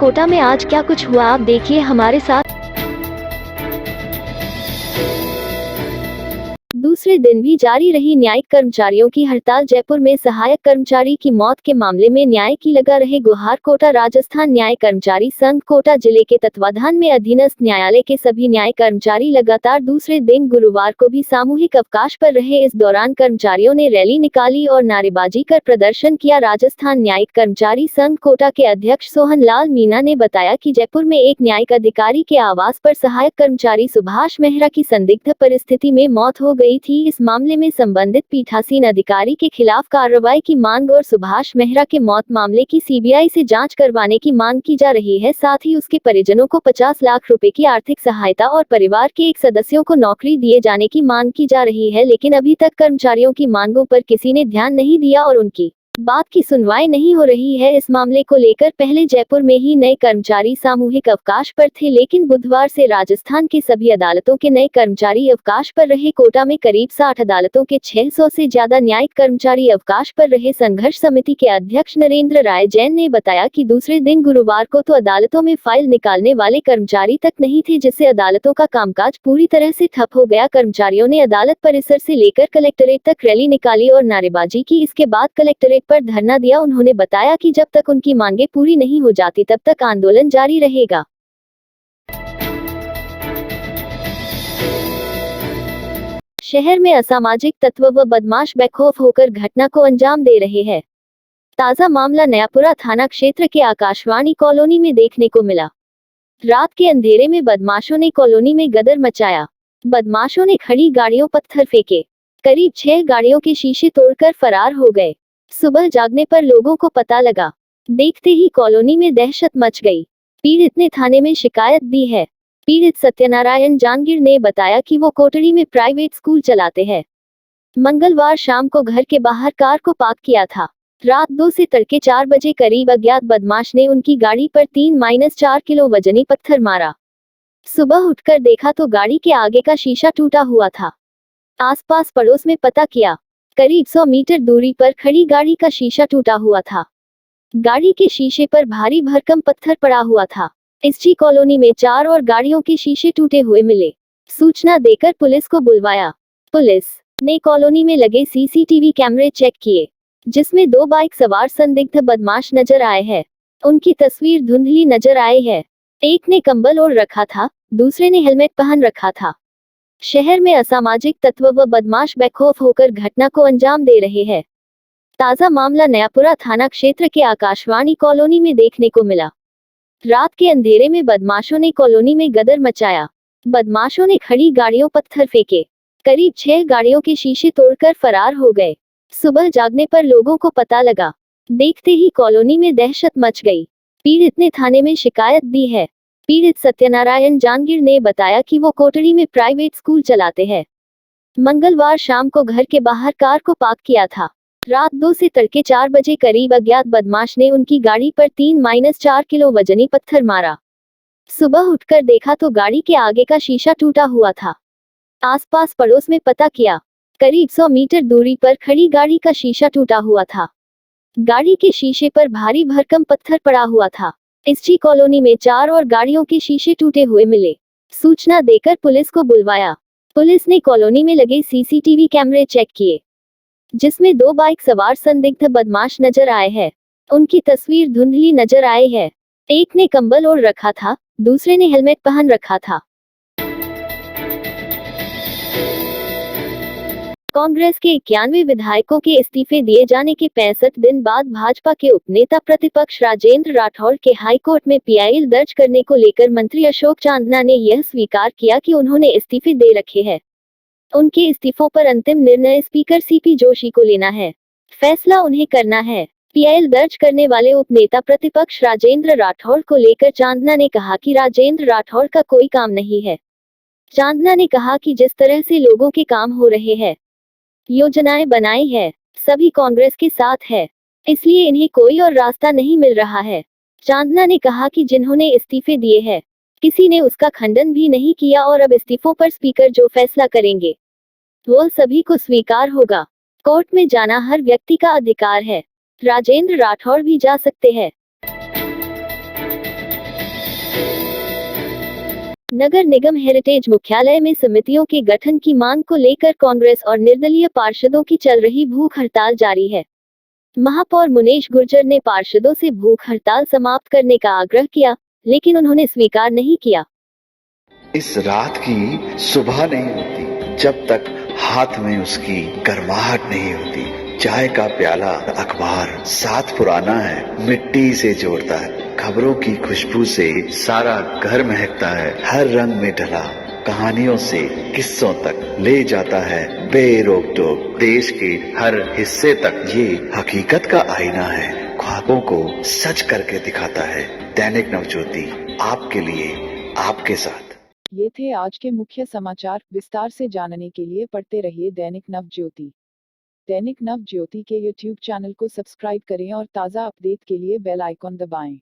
कोटा में आज क्या कुछ हुआ आप देखिए हमारे साथ। दूसरे दिन भी जारी रही न्यायिक कर्मचारियों की हड़ताल। जयपुर में सहायक कर्मचारी की मौत के मामले में न्याय की लगा रहे गुहार। कोटा राजस्थान न्याय कर्मचारी संघ कोटा जिले के तत्वाधान में अधीनस्थ न्यायालय के सभी न्याय कर्मचारी लगातार दूसरे दिन गुरुवार को भी सामूहिक अवकाश पर रहे। इस दौरान कर्मचारियों ने रैली निकाली और नारेबाजी कर प्रदर्शन किया। राजस्थान न्यायिक कर्मचारी संघ कोटा के अध्यक्ष सोहन लाल मीणा ने बताया कि जयपुर में एक न्यायिक अधिकारी के आवास पर सहायक कर्मचारी सुभाष मेहरा की संदिग्ध परिस्थिति में मौत हो गई थी। इस मामले में संबंधित पीठासीन अधिकारी के खिलाफ कार्रवाई की मांग और सुभाष मेहरा के मौत मामले की सीबीआई से जांच करवाने की मांग की जा रही है। साथ ही उसके परिजनों को 50 लाख रुपए की आर्थिक सहायता और परिवार के एक सदस्यों को नौकरी दिए जाने की मांग की जा रही है। लेकिन अभी तक कर्मचारियों की मांगों पर किसी ने ध्यान नहीं दिया और उनकी बात की सुनवाई नहीं हो रही है। इस मामले को लेकर पहले जयपुर में ही नए कर्मचारी सामूहिक अवकाश पर थे, लेकिन बुधवार से राजस्थान के सभी अदालतों के नए कर्मचारी अवकाश पर रहे। कोटा में करीब 60 अदालतों के 600 से ज्यादा न्यायिक कर्मचारी अवकाश पर रहे। संघर्ष समिति के अध्यक्ष नरेंद्र राय जैन ने बताया कि दूसरे दिन गुरुवार को तो अदालतों में फाइल निकालने वाले कर्मचारी तक नहीं थे, जिससे अदालतों का कामकाज पूरी तरह से ठप हो गया। कर्मचारियों ने अदालत परिसर से लेकर कलेक्ट्रेट तक रैली निकाली और नारेबाजी की। इसके बाद कलेक्ट्रेट पर धरना दिया। उन्होंने बताया कि जब तक उनकी मांगे पूरी नहीं हो जाती तब तक आंदोलन जारी रहेगा। शहर में असामाजिक तत्व व बदमाश बेखौफ होकर घटना को अंजाम दे रहे हैं। ताजा मामला नयापुरा थाना क्षेत्र के आकाशवाणी कॉलोनी में देखने को मिला। रात के अंधेरे में बदमाशों ने कॉलोनी में गदर मचाया। बदमाशों ने खड़ी गाड़ियों पत्थर फेंके। करीब 6 गाड़ियों के शीशे तोड़कर फरार हो गए। सुबह जागने पर लोगों को पता लगा। देखते ही कॉलोनी में दहशत मच गई। पीड़ित ने थाने में शिकायत दी है। पीड़ित सत्यनारायण जांगीर ने बताया कि वो कोटड़ी में प्राइवेट स्कूल चलाते हैं। मंगलवार शाम को घर के बाहर कार को पार्क किया था। रात 2 से तड़के 4 बजे करीब अज्ञात बदमाश ने उनकी गाड़ी पर 3-4 किलो वजनी पत्थर मारा। सुबह उठकर देखा तो गाड़ी के आगे का शीशा टूटा हुआ था। आसपास पड़ोस में पता किया, करीब 100 मीटर दूरी पर खड़ी गाड़ी का शीशा टूटा हुआ था। गाड़ी के शीशे पर भारी भरकम पत्थर पड़ा हुआ था। एसजी कॉलोनी में 4 और गाड़ियों के शीशे टूटे हुए मिले। सूचना देकर पुलिस को बुलवाया। पुलिस ने कॉलोनी में लगे सीसीटीवी कैमरे चेक किए, जिसमें 2 बाइक सवार संदिग्ध बदमाश नजर आए हैं। उनकी तस्वीर धुंधली नजर आई है। एक ने कंबल ओढ़ रखा था, दूसरे ने हेलमेट पहन रखा था। शहर में असामाजिक तत्व व बदमाश बेखौफ होकर घटना को अंजाम दे रहे हैं। ताजा मामला नयापुरा थाना क्षेत्र के आकाशवाणी कॉलोनी में देखने को मिला। रात के अंधेरे में बदमाशों ने कॉलोनी में गदर मचाया। बदमाशों ने खड़ी गाड़ियों पत्थर फेंके। करीब 6 गाड़ियों के शीशे तोड़कर फरार हो गए। सुबह जागने पर लोगों को पता लगा। देखते ही कॉलोनी में दहशत मच गई। पीड़ित ने थाने में शिकायत दी है। पीड़ित सत्यनारायण जांगीर ने बताया कि वो कोटड़ी में प्राइवेट स्कूल चलाते हैं। मंगलवार शाम को घर के बाहर कार को पार्क किया था। रात 2 से तड़के 4 बजे करीब अज्ञात बदमाश ने उनकी गाड़ी पर 3-4 किलो वजनी पत्थर मारा। सुबह उठकर देखा तो गाड़ी के आगे का शीशा टूटा हुआ था। आसपास पड़ोस में पता किया, करीब 100 मीटर दूरी पर खड़ी गाड़ी का शीशा टूटा हुआ था। गाड़ी के शीशे पर भारी भरकम पत्थर पड़ा हुआ था। एसजी कॉलोनी में 4 और गाड़ियों के शीशे टूटे हुए मिले। सूचना देकर पुलिस को बुलवाया। पुलिस ने कॉलोनी में लगे सीसीटीवी कैमरे चेक किए, जिसमें 2 बाइक सवार संदिग्ध बदमाश नजर आए हैं। उनकी तस्वीर धुंधली नजर आई है। एक ने कंबल ओढ़ रखा था, दूसरे ने हेलमेट पहन रखा था। कांग्रेस के 91 विधायकों के इस्तीफे दिए जाने के 65 दिन बाद भाजपा के उपनेता प्रतिपक्ष राजेंद्र राठौड़ के हाईकोर्ट में पीआईएल दर्ज करने को लेकर मंत्री अशोक चांदना ने यह स्वीकार किया कि उन्होंने इस्तीफे दे रखे हैं। उनके इस्तीफों पर अंतिम निर्णय स्पीकर सीपी जोशी को लेना है। फैसला उन्हें करना है। पीआईएल दर्ज करने वाले उपनेता प्रतिपक्ष राजेंद्र राठौड़ को लेकर चांदना ने कहा कि राजेंद्र राठौड़ का कोई काम नहीं है। चांदना ने कहा कि जिस तरह से लोगों के काम हो रहे हैं, योजनाएं बनाई है, सभी कांग्रेस के साथ है, इसलिए इन्हें कोई और रास्ता नहीं मिल रहा है। चांदना ने कहा कि जिन्होंने इस्तीफे दिए हैं, किसी ने उसका खंडन भी नहीं किया और अब इस्तीफों पर स्पीकर जो फैसला करेंगे वो सभी को स्वीकार होगा। कोर्ट में जाना हर व्यक्ति का अधिकार है। राजेंद्र राठौड़ भी जा सकते हैं। नगर निगम हेरिटेज मुख्यालय में समितियों के गठन की मांग को लेकर कांग्रेस और निर्दलीय पार्षदों की चल रही भूख हड़ताल जारी है। महापौर मुनेश गुर्जर ने पार्षदों से भूख हड़ताल समाप्त करने का आग्रह किया, लेकिन उन्होंने स्वीकार नहीं किया। इस रात की सुबह नहीं होती जब तक हाथ में उसकी गर्माहट नहीं होती। चाय का प्याला, अखबार साथ पुराना है, मिट्टी से जोड़ता है। खबरों की खुशबू से सारा घर महकता है। हर रंग में ढला कहानियों से किस्सों तक ले जाता है बेरोक टोक। देश के हर हिस्से तक ये हकीकत का आईना है। ख्वाबों को सच करके दिखाता है। दैनिक नवज्योति, आपके लिए, आपके साथ। ये थे आज के मुख्य समाचार। विस्तार से जानने के लिए पढ़ते रहिए दैनिक नवज्योति। दैनिक नवज्योति के YouTube चैनल को सब्सक्राइब करें और ताज़ा अपडेट के लिए बेल आइकॉन दबाएं।